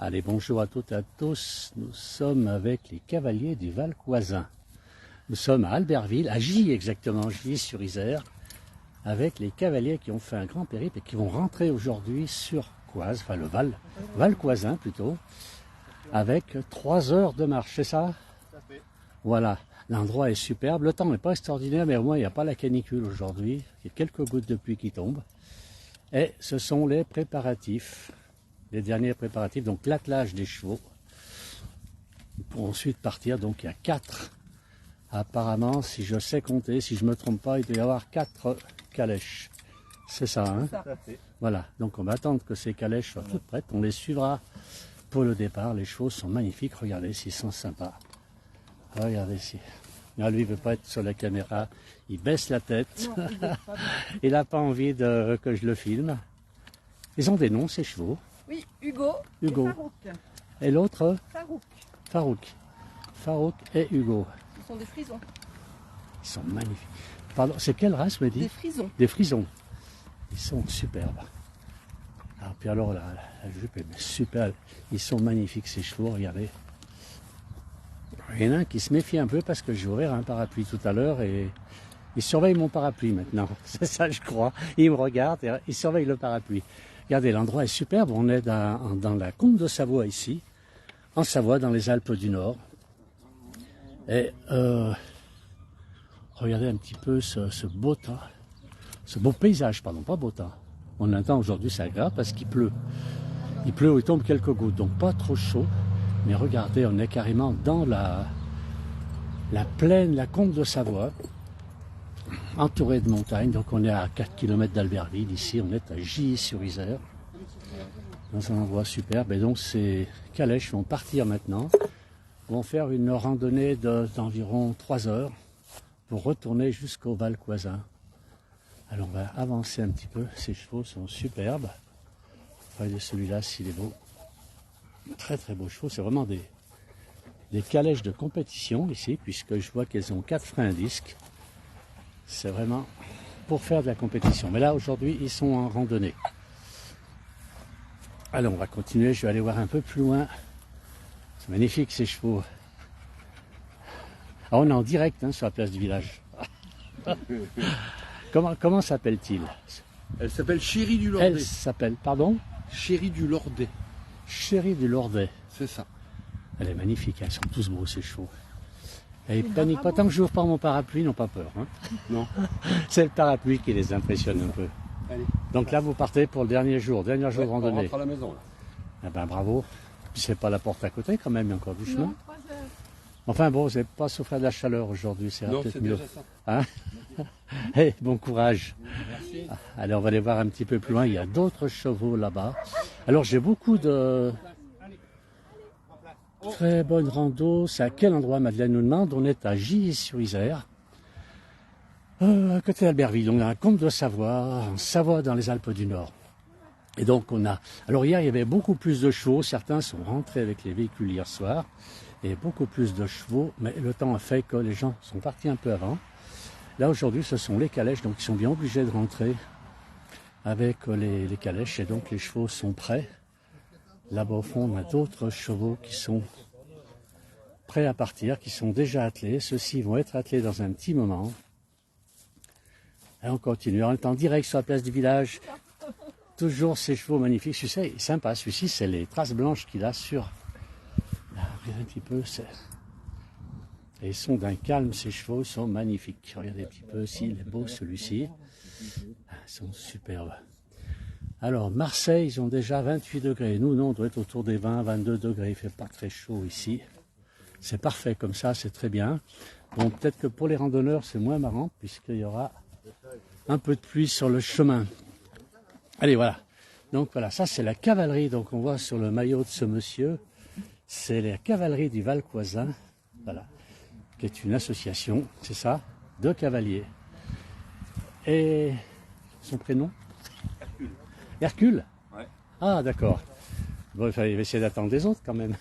Allez, bonjour à toutes et à tous. Nous sommes avec les cavaliers du Valcoisin. Nous sommes à Albertville, à Gilly exactement, Gilly-sur-Isère, avec les cavaliers qui ont fait un grand périple et qui vont rentrer aujourd'hui sur Coise, enfin le Valcoisin plutôt, avec 3 heures de marche, c'est ça? Voilà, l'endroit est superbe, le temps n'est pas extraordinaire, mais au moins il n'y a pas la canicule aujourd'hui, il y a quelques gouttes de pluie qui tombent. Et ce sont les préparatifs, les derniers préparatifs, donc l'attelage des chevaux, pour ensuite partir. Donc il y a 4, apparemment, si je sais compter, si je ne me trompe pas, il doit y avoir 4 calèches. C'est ça, hein? Voilà, donc on va attendre que ces calèches soient toutes prêtes, on les suivra pour le départ. Les chevaux sont magnifiques, regardez s'ils sont sympas. Regardez ici. Là, lui, il ne veut pas être sur la caméra, il baisse la tête. Non, il n'a pas envie que je le filme. Ils ont des noms, ces chevaux? Oui, Hugo. Hugo. Et Farouk. Et l'autre? Farouk. Farouk. Farouk et Hugo. Ce sont des frisons. Ils sont magnifiques. Pardon, c'est quelle race, me dit? Des frisons. Des frisons. Ils sont superbes. Alors, puis alors, la jupe est super. Ils sont magnifiques, ces chevaux, regardez. Il y en a un qui se méfie un peu parce que j'ai ouvert un parapluie tout à l'heure et il surveille mon parapluie maintenant. C'est ça, je crois. Il me regarde et il surveille le parapluie. Regardez, l'endroit est superbe. On est dans la Comte de Savoie ici, en Savoie, dans les Alpes du Nord. Et regardez un petit peu ce beau temps, ce beau paysage, pardon, pas beau temps. On entend aujourd'hui, c'est agréable parce qu'il pleut. Il pleut ou il tombe quelques gouttes, donc pas trop chaud. Mais regardez, on est carrément dans la plaine, la Comte de Savoie, entouré de montagnes. Donc on est à 4 km d'Albertville. Ici, on est à Gilly-sur-Isère, dans un endroit superbe. Et donc ces calèches vont partir maintenant, vont faire une randonnée d'environ 3 heures pour retourner jusqu'au Valcoisin. Alors on va avancer un petit peu. Ces chevaux sont superbes. Regardez celui-là, s'il est beau. Très très beaux chevaux. C'est vraiment des calèches de compétition ici, puisque je vois qu'elles ont 4 freins à disque. C'est vraiment pour faire de la compétition. Mais là, aujourd'hui, ils sont en randonnée. Alors, on va continuer. Je vais aller voir un peu plus loin. C'est magnifique, ces chevaux. Ah, on est en direct, hein, sur la place du village. Comment s'appelle-t-il? Elle s'appelle Chérie du Lordet. Elle s'appelle, pardon? Chérie du Lordet. Chérie du Lordet. C'est ça. Elle est magnifique, ils sont tous beaux, ces chevaux. Et ils paniquent pas tant que j'ouvre pas mon parapluie, ils n'ont pas peur. Hein. Non. C'est le parapluie qui les impressionne un peu. Allez. Donc là, vous partez pour le dernier jour de randonnée. On rentre à la maison, là. Eh ben, bravo. Puis c'est pas la porte à côté quand même, il y a encore du chemin. Non, 3 heures. Enfin bon, vous n'avez pas souffert de la chaleur aujourd'hui, c'est Non, peut-être c'est mieux. déjà ça. Hein? Hey, bon courage. Merci. Allez, on va aller voir un petit peu plus loin. Il y a d'autres chevaux là-bas. Alors j'ai beaucoup de très bonnes rando. C'est à quel endroit, Madeleine nous demande? On est à Gilly-sur-Isère, à côté d'Albertville. On a un Comte de Savoie, en Savoie dans les Alpes du Nord. Et donc on a. Alors hier il y avait beaucoup plus de chevaux. Certains sont rentrés avec les véhicules hier soir. Et beaucoup plus de chevaux. Mais le temps a fait que les gens sont partis un peu avant. Là aujourd'hui ce sont les calèches, donc ils sont bien obligés de rentrer avec les calèches et donc les chevaux sont prêts. Là-bas au fond on a d'autres chevaux qui sont prêts à partir, qui sont déjà attelés. Ceux-ci vont être attelés dans un petit moment. Et on continue, on est en direct sur la place du village. Toujours ces chevaux magnifiques. Celui-ci est sympa, celui-ci c'est les traces blanches qu'il a sur... Là, regardez un petit peu, et ils sont d'un calme, ces chevaux, ils sont magnifiques. Regardez un petit peu aussi, il est beau celui-ci. Ils sont superbes. Alors, Marseille, ils ont déjà 28 degrés. Nous, non, on doit être autour des 20, 22 degrés. Il ne fait pas très chaud ici. C'est parfait comme ça, c'est très bien. Bon, peut-être que pour les randonneurs, c'est moins marrant, puisqu'il y aura un peu de pluie sur le chemin. Allez, voilà. Donc voilà, ça c'est la cavalerie. Donc on voit sur le maillot de ce monsieur, c'est la cavalerie du Valcoisin. Voilà. Qui est une association, c'est ça, de cavaliers. Et son prénom? Hercule. Hercule? Ouais. Ah, d'accord. Bon, il fallait essayer d'attendre des autres quand même.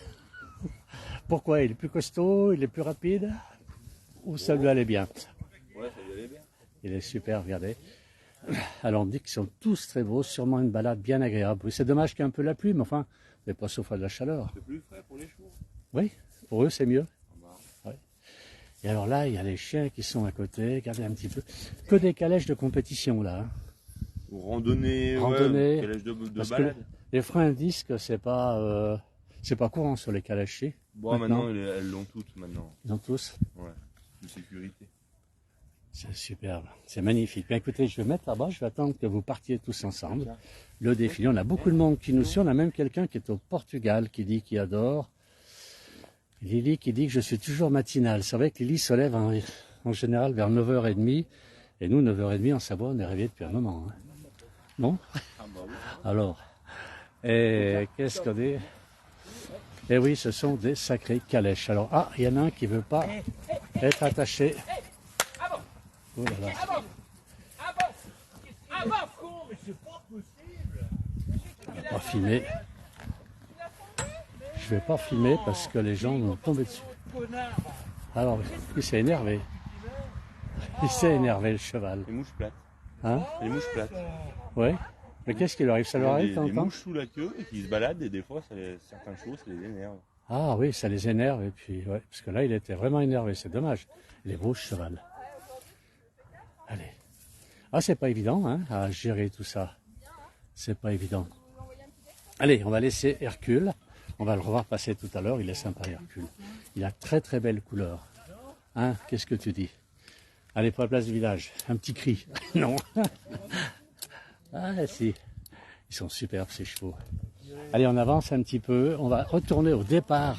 Pourquoi? Il est plus costaud, il est plus rapide? Ou ça lui allait bien? Ouais, ça lui allait bien. Il est super, regardez. Alors on dit qu'ils sont tous très beaux, sûrement une balade bien agréable. Oui, c'est dommage qu'il y ait un peu la pluie, mais enfin, vous n'avez pas souffert de la chaleur. C'est plus frais pour les chevaux. Oui, pour eux c'est mieux. Ah bah. Et alors là, il y a les chiens qui sont à côté, regardez un petit peu. Que des calèches de compétition là. Hein. Ou randonnée, Randonnée, ouais, calèche de Parce que balade. les freins disent que c'est pas courant sur les calèches. Bon, maintenant elles l'ont toutes maintenant. Ils ont tous. Ouais, de sécurité. C'est superbe, c'est magnifique. Bien, écoutez, je vais mettre là-bas, je vais attendre que vous partiez tous ensemble. Le défilé, on a beaucoup de monde qui nous suit. On a même quelqu'un qui est au Portugal qui dit qu'il adore. Lily qui dit que je suis toujours matinale. C'est vrai que Lily se lève en général vers 9h30. Et nous, 9h30 en Savoie, on est réveillés depuis un moment. Hein. Non? Alors, et qu'est-ce qu'on dit? Eh oui, ce sont des sacrées calèches. Alors, ah, il y en a un qui ne veut pas être attaché. Oh là là. Je vais pas filmer. Je vais pas filmer parce que les gens vont tomber dessus. Alors, il s'est énervé. Il s'est énervé, le cheval. Les mouches plates. Hein? Les mouches plates. Ouais. Mais qu'est-ce qui leur arrive? Ça leur arrive, des t'entends? mouches sous la queue et qui se baladent et des fois, certains chevaux, ça les énerve. Ah oui, ça les énerve. Et puis, ouais, parce que là, il était vraiment énervé. C'est dommage. Les beaux cheval. Allez. Ah, c'est pas évident, hein, à gérer tout ça. C'est pas évident. Allez, on va laisser Hercule. On va le revoir passer tout à l'heure. Il est sympa, Hercule. Il a très très belle couleur. Hein, qu'est-ce que tu dis? Allez, pour la place du village. Un petit cri. Non. Ah, si. Ils sont superbes, ces chevaux. Allez, on avance un petit peu. On va retourner au départ.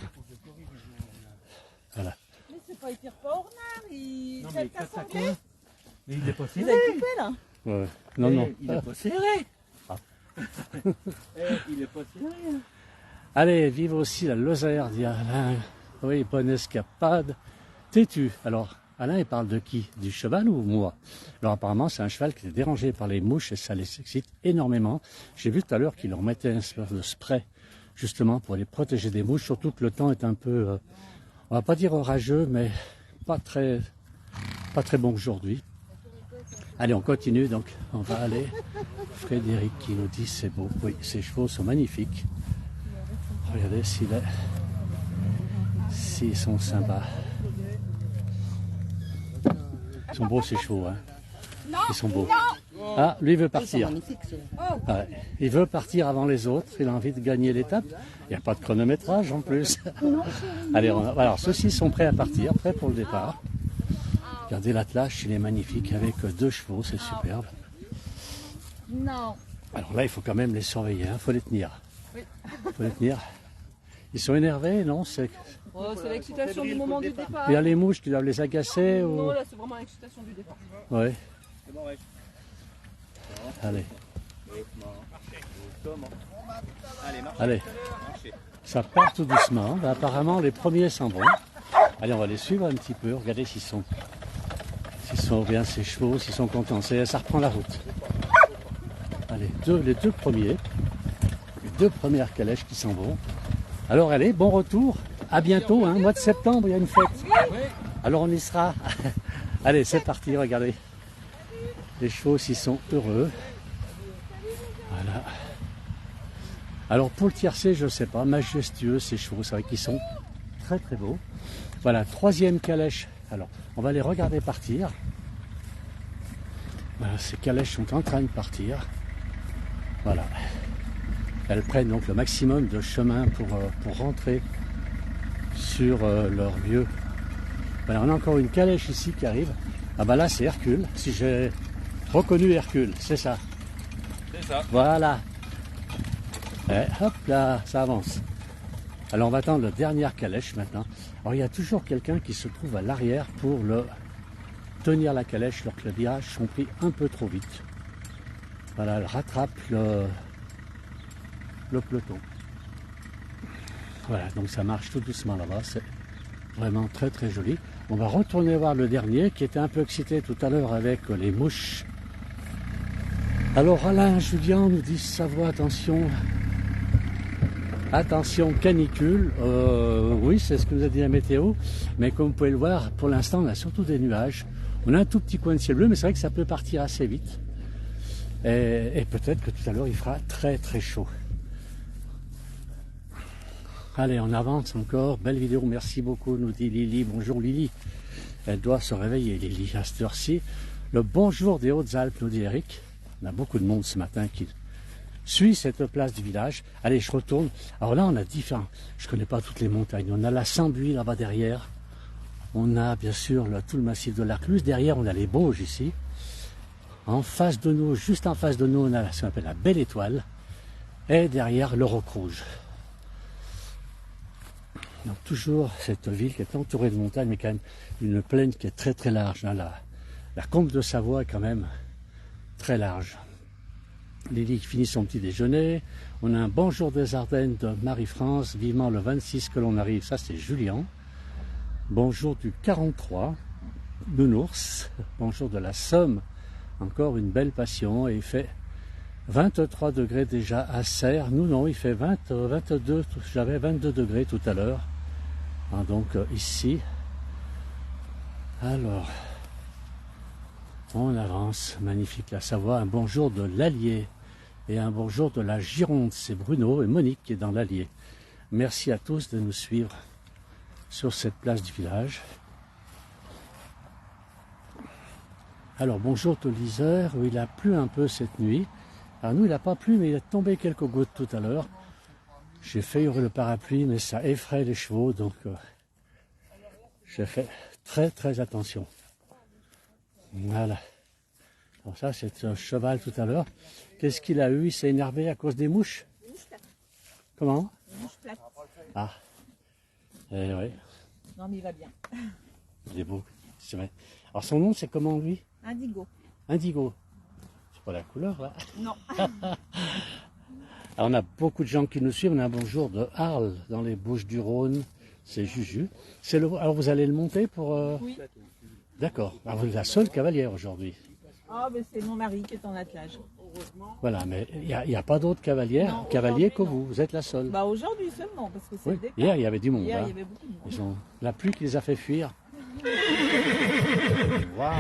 Voilà. Mais c'est pas hyper pas ordinaire, il Non, fait mais ta quand ça santé. coince, mais il est pas Vous serré. avez coupé là? Ouais. Non, non. Il est pas serré. Ah. Il est pas serré. Hein. Allez, vive aussi la Lozère, dit Alain. Oui, bonne escapade. Têtu. Alors, Alain, il parle de qui? Du cheval ou moi? Alors, apparemment, c'est un cheval qui est dérangé par les mouches et ça les excite énormément. J'ai vu tout à l'heure qu'il leur mettait un espèce de spray, justement, pour les protéger des mouches, surtout que le temps est un peu, on va pas dire orageux, mais pas très bon aujourd'hui. Allez, on continue, donc, on va aller. Frédéric qui nous dit c'est beau. Oui, ces chevaux sont magnifiques. Regardez s'ils sont sympas. Ils sont beaux ces chevaux, hein. Ils sont beaux. Ah, lui veut partir. Ouais. Il veut partir avant les autres. Il a envie de gagner l'étape. Il n'y a pas de chronométrage en plus. Allez, alors ceux-ci sont prêts à partir, prêts pour le départ. Regardez l'attelage, il est magnifique avec 2 chevaux, c'est superbe. Non. Alors là, il faut quand même les surveiller, il faut les tenir. Il faut les tenir. Ils sont énervés, non? Oh, c'est l'excitation du moment du départ. Il y a les mouches qui doivent les agacer ou... Non, là, c'est vraiment l'excitation du départ. Oui. Allez. Allez. Ça part tout doucement. Ben, apparemment, les premiers s'en vont. Allez, on va les suivre un petit peu. Regardez s'ils sont bien ces chevaux, s'ils sont contents. Ça reprend la route. Allez, les deux premiers. Les 2 premières calèches qui s'en vont. Alors, allez, bon retour. À bientôt, hein. Mois de septembre, il y a une fête. Alors, on y sera. Allez, c'est parti, regardez. Les chevaux s'y sont heureux. Voilà. Alors, pour le tiercé, je ne sais pas, majestueux ces chevaux, c'est vrai qu'ils sont très très beaux. Voilà, 3e calèche. Alors, on va les regarder partir. Voilà, ces calèches sont en train de partir. Voilà. Elles prennent donc le maximum de chemin pour rentrer sur leur lieu. Voilà, on a encore une calèche ici qui arrive. Ah bah là c'est Hercule, si j'ai reconnu Hercule, c'est ça. C'est ça. Voilà. Et hop là, ça avance. Alors on va attendre la dernière calèche maintenant. Alors il y a toujours quelqu'un qui se trouve à l'arrière pour tenir la calèche alors que les virages sont pris un peu trop vite. Voilà, elle rattrape le peloton. Voilà, donc ça marche tout doucement là-bas, c'est vraiment très très joli. On va retourner voir le dernier qui était un peu excité tout à l'heure avec les mouches. Alors Alain Julien nous dit Savoie, attention canicule. Oui, c'est ce que nous a dit la météo, mais comme vous pouvez le voir, pour l'instant on a surtout des nuages. On a un tout petit coin de ciel bleu, mais c'est vrai que ça peut partir assez vite. Et peut-être que tout à l'heure il fera très très chaud. Allez, on avance encore. Belle vidéo, merci beaucoup, nous dit Lily. Bonjour Lily. Elle doit se réveiller, Lily, à cette heure-ci. Le bonjour des Hautes-Alpes, nous dit Eric. On a beaucoup de monde ce matin qui suit cette place du village. Allez, je retourne. Alors là, on a différents. Je ne connais pas toutes les montagnes. On a la Sambuie là-bas derrière. On a bien sûr tout le massif de l'Arcluse. Derrière, on a les Bauges ici. En face de nous, juste en face de nous, on a ce qu'on appelle la Belle Étoile. Et derrière, le Roc Rouge. Donc toujours cette ville qui est entourée de montagnes, mais quand même une plaine qui est très très large. Hein. La Combe de Savoie est quand même très large. Lily qui finit son petit déjeuner. On a un bonjour des Ardennes de Marie-France, vivement le 26 que l'on arrive. Ça c'est Julien. Bonjour du 43, Nounours. Bonjour de la Somme. Encore une belle passion et il fait 23 degrés déjà à Serres. Nous non, il fait 22, j'avais 22 degrés tout à l'heure. Hein, donc ici, alors, on avance, magnifique la Savoie. Un bonjour de l'Allier et un bonjour de la Gironde. C'est Bruno et Monique qui est dans l'Allier. Merci à tous de nous suivre sur cette place du village. Alors bonjour de l'Isère, où il a plu un peu cette nuit. Alors nous, il n'a pas plu, mais il a tombé quelques gouttes tout à l'heure. J'ai fait ouvrir le parapluie, mais ça effraie les chevaux, donc j'ai fait très très attention. Voilà. Alors ça, c'est un cheval tout à l'heure. Qu'est-ce qu'il a eu? Il s'est énervé à cause des mouches? Comment? Une mouche plate. Ah. Eh oui, Non, mais il va bien. il est beau. C'est vrai. Alors son nom, c'est comment lui? Indigo. Indigo. C'est pas la couleur là. Non. Alors, on a beaucoup de gens qui nous suivent. On a un bonjour de Arles dans les Bouches-du-Rhône. C'est Juju. Alors vous allez le monter pour... Oui. D'accord. Alors vous êtes la seule cavalière aujourd'hui. Ah, ben c'est mon mari qui est en attelage. Voilà, mais il n'y a pas d'autres cavalières, Non, cavaliers que aujourd'hui, non. vous êtes la seule. Bah aujourd'hui seulement, parce que c'est Oui. le départ. Hier, il y avait du monde. Hier, Hein. il y avait beaucoup de monde. Ils ont... La pluie qui les a fait fuir. Waouh.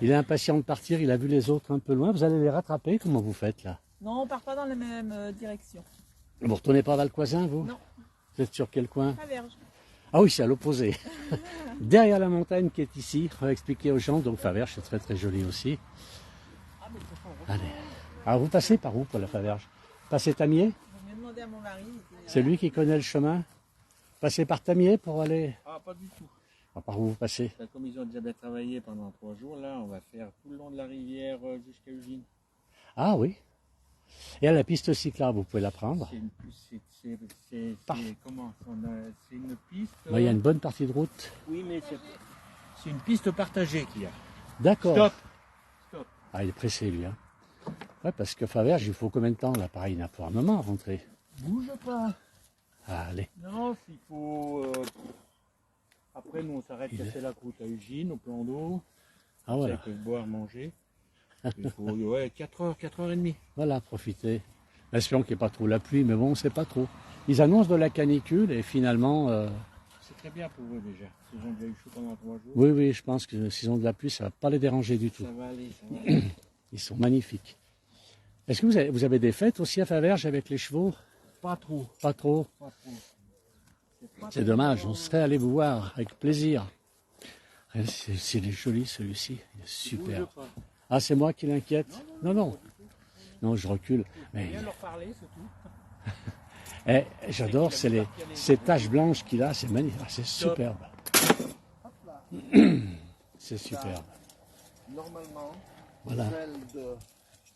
Il est impatient de partir, il a vu les autres un peu loin. Vous allez les rattraper, comment vous faites là? Non, on part pas dans la même direction. Vous ne retournez pas à Valcoisin, vous? Non. Vous êtes sur quel coin? Faverges. Ah oui, c'est à l'opposé. Derrière la montagne qui est ici, on va expliquer aux gens. Donc Faverges, c'est très très joli aussi. Allez. Alors vous passez par où pour la Faverges? Passez Tamier? Je vais demander à mon mari. C'est lui qui connaît le chemin. Passez par Tamier pour aller... Ah, pas du tout. Ah, par où vous passez? Comme ils ont déjà bien travaillé pendant 3 jours, là, on va faire tout le long de la rivière jusqu'à Ugine. Ah oui. Et à la piste cyclable, vous pouvez la prendre. C'est une piste, comment c'est une piste. Il y a une bonne partie de route. Oui, mais c'est une piste partagée qu'il y a. D'accord. Stop. Stop. Ah, il est pressé lui. Hein. Ouais, parce que Faverges, il faut combien de temps là? Pareil, il n'a pas un moment à rentrer. Bouge pas. Ah, allez. Non, il faut. Après, nous, on s'arrête casser la croûte à Ugine, au plan d'eau. Ah voilà. Ils peuvent boire, manger. Il faut 4h30. Voilà, profitez. Espérons qu'il n'y ait pas trop la pluie, mais bon, on ne sait pas trop. Ils annoncent de la canicule et finalement... C'est très bien pour eux déjà. Ils ont déjà eu chaud pendant 3 jours. Oui, oui, je pense que s'ils ont de la pluie, ça ne va pas les déranger du tout. Ça va aller, ça va aller. Ils sont magnifiques. Est-ce que vous avez des fêtes aussi à Faverges avec les chevaux? Pas trop. Pas trop. Pas trop. C'est dommage, on serait allé vous voir avec plaisir. C'est joli celui-ci, il est super. Ah, c'est moi qui l'inquiète? Non, non. Non, je recule. Mais... Viens leur parler, c'est tout. Eh, j'adore, ces taches blanches qu'il a, c'est magnifique, ah, c'est superbe. C'est superbe. Normalement, Voilà.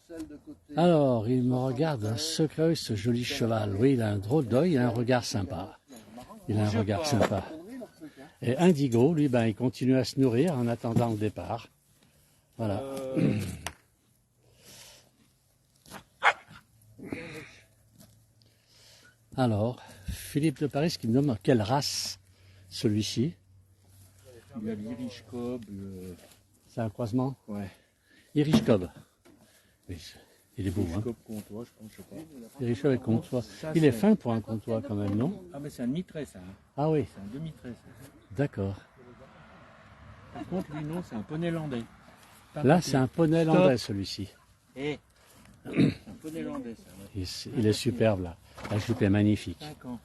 celle de côté. Alors, il me regarde un secret, ce joli cheval. Oui, il a un drôle d'œil, il a un regard sympa. Il a un regard sympa. Et Indigo, lui, ben, il continue à se nourrir en attendant le départ. Voilà. Alors, Philippe de Paris qui me demande quelle race celui-ci. Il y a l'Irish Cob. C'est un croisement? Ouais. Irish Cob. Oui, il est beau, hein? Cob comtois, je pense, je sais pas. Irish Cob et comtois. Ça, Il est c'est- fin pour un comtois quand même, non? Ah, mais c'est un demi-trait, ça. Hein. Ah oui, C'est un demi-trait, ça. d'accord. Par contre, lui, non, c'est un poney landais. Pas Là, monté. c'est un poney Stop. landais celui-ci. Eh, un peu néerlandais, ça. Il est superbe là. La jupe est magnifique. 5 ans.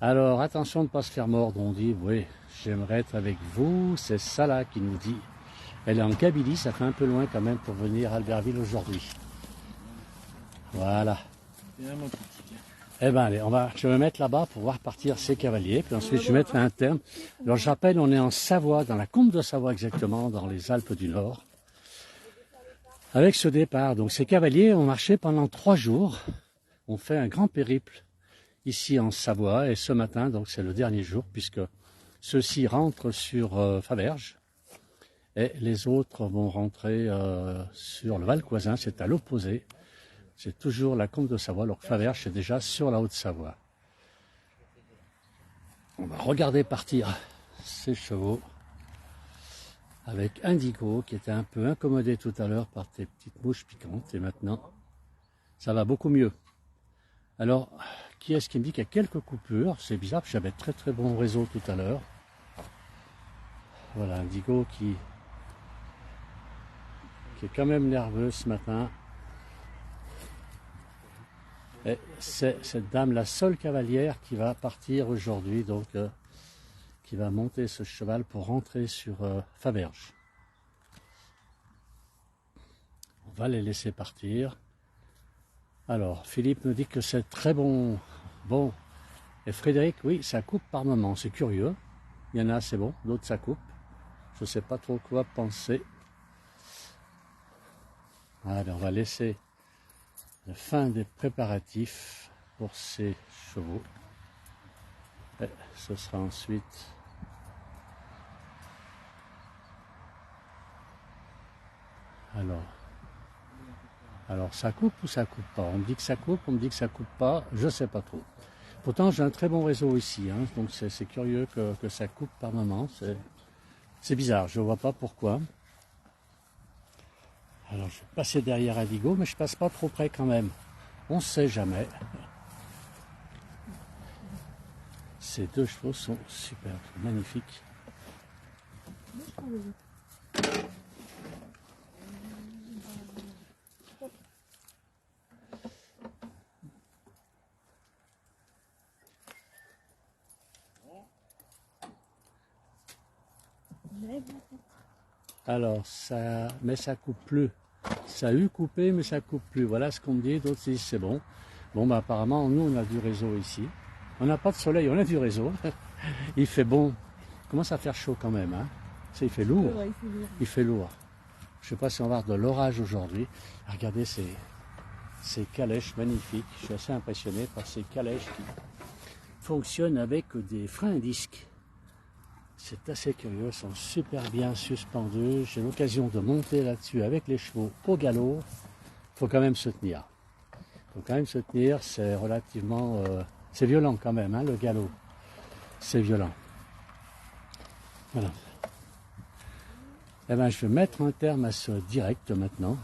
Alors attention de ne pas se faire mordre. On dit, oui, j'aimerais être avec vous. C'est ça là qui nous dit. Elle est en Kabylie, ça fait un peu loin quand même pour venir à Albertville aujourd'hui. Voilà. Viens, mon petit. Eh ben allez, je vais me mettre là-bas pour voir partir ces cavaliers, puis ensuite je mettrai un terme. Alors je rappelle, on est en Savoie, dans la Comte de Savoie exactement, dans les Alpes du Nord. Avec ce départ, donc ces cavaliers ont marché pendant 3 jours. On fait un grand périple ici en Savoie, et ce matin, donc c'est le dernier jour, puisque ceux-ci rentrent sur Faverges, et les autres vont rentrer sur le Val-Coisin, c'est à l'opposé. C'est toujours la Comte de Savoie, alors que Faverges est déjà sur la Haute-Savoie. On va regarder partir ces chevaux avec Indigo qui était un peu incommodé tout à l'heure par tes petites mouches piquantes et maintenant ça va beaucoup mieux. Alors, qui est-ce qui me dit qu'il y a quelques coupures? C'est bizarre, parce que j'avais très très bon réseau tout à l'heure. Voilà, Indigo qui est quand même nerveux ce matin. Et c'est cette dame, la seule cavalière qui va partir aujourd'hui, donc qui va monter ce cheval pour rentrer sur Faverges. On va les laisser partir. Alors, Philippe me dit que c'est très bon. Bon. Et Frédéric, oui, ça coupe par moment, c'est curieux. Il y en a, c'est bon, d'autres ça coupe. Je ne sais pas trop quoi penser. Allez, on va laisser la fin des préparatifs pour ces chevaux. Et ce sera ensuite alors ça coupe ou ça coupe pas? On me dit que ça coupe, on me dit que ça coupe pas, je sais pas trop. Pourtant j'ai un très bon réseau ici, hein, donc c'est curieux que ça coupe par moment. C'est bizarre, je ne vois pas pourquoi. Alors je vais passer derrière Indigo, mais je passe pas trop près quand même. On ne sait jamais. Ces 2 chevaux sont super, magnifiques. Alors, mais ça coupe plus. Ça a eu coupé, mais ça coupe plus. Voilà ce qu'on me dit. D'autres disent c'est bon. Bon, bah, apparemment, nous, on a du réseau ici. On n'a pas de soleil, on a du réseau. Il fait bon. Il commence à faire chaud quand même. Hein. Il fait lourd. Ouais, il fait lourd. Il fait lourd. Je ne sais pas si on va avoir de l'orage aujourd'hui. Regardez ces calèches magnifiques. Je suis assez impressionné par ces calèches qui fonctionnent avec des freins à disque. C'est assez curieux, ils sont super bien suspendus. J'ai l'occasion de monter là-dessus avec les chevaux au galop. Il faut quand même se tenir. C'est relativement... c'est violent quand même, hein, le galop. C'est violent. Voilà. Eh bien, je vais mettre un terme à ce direct maintenant,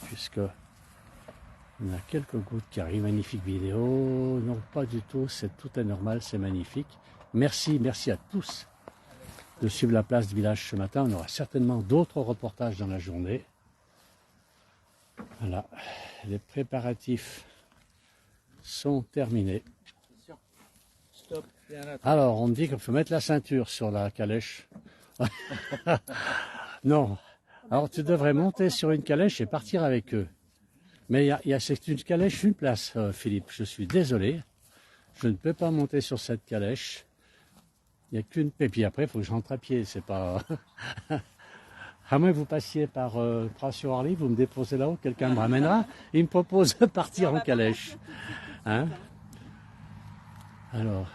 puisque on a quelques gouttes qui arrivent. Magnifique vidéo. Non, pas du tout, tout est normal, c'est magnifique. Merci à tous de suivre la place du village ce matin. On aura certainement d'autres reportages dans la journée. Voilà, les préparatifs sont terminés. Stop. Alors, on me dit qu'il faut mettre la ceinture sur la calèche. Non. Alors, tu devrais monter sur une calèche et partir avec eux. Mais c'est une calèche, une place, Philippe. Je suis désolé. Je ne peux pas monter sur cette calèche. Il n'y a qu'une... Et puis après, il faut que je rentre à pied. C'est pas... À moins que vous passiez par Pras-sur-Orly, vous me déposez là-haut, quelqu'un me ramènera. Il me propose de partir en calèche. Hein? Alors...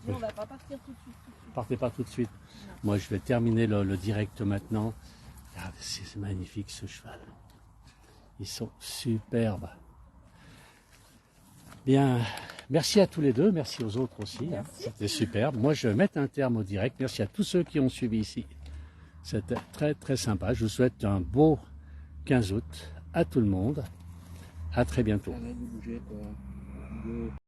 Non, on va pas partir tout de suite. Partez pas tout de suite. Moi, je vais terminer le direct maintenant. Regardez, c'est magnifique ce cheval. Ils sont superbes. Bien, merci à tous les deux, merci aux autres aussi. Hein. C'était superbe. Moi, je vais mettre un terme au direct. Merci à tous ceux qui ont suivi ici. C'était très très sympa. Je vous souhaite un beau 15 août à tout le monde. À très bientôt. Arrête de bouger, toi.